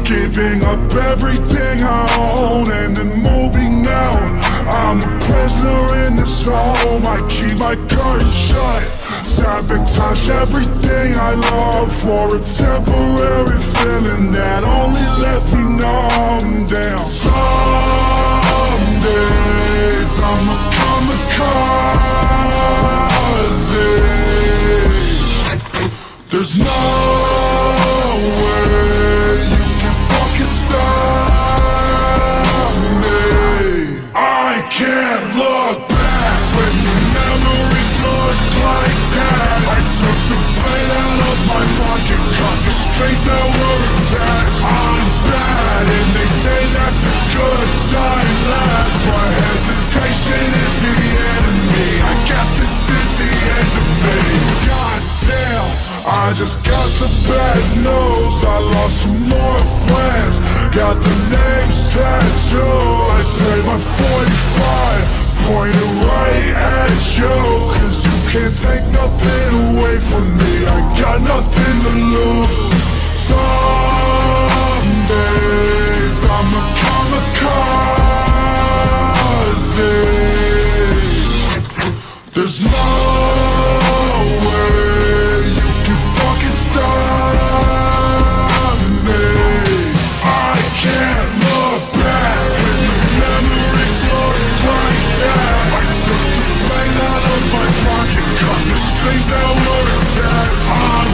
giving up everything I own and then moving out. I'm a prisoner in this home, I keep my curtains shut. Sabotage everything I love for a temporary feeling that only left me numb. Down. Some days I'm a kamikaze. There's no way you can fucking stop me. I can't look back when the memories look like that. I took the blade out of my pocket, cut the strings that were attached. I'm bad and they say that the good time lasts, but hesitation is the enemy. I guess this is the end of me. Goddamn, I just got some bad news. I lost some more friends, got the names tattooed. I take my 45, pointed right at you, cause you can't take nothing away from me. I got nothing to lose. Some days I'm a kamikaze. There's no way you can fucking stop me. I can't look back when the memories look like that. I took the blade out of my pocket, cut the strings that were attached. I'm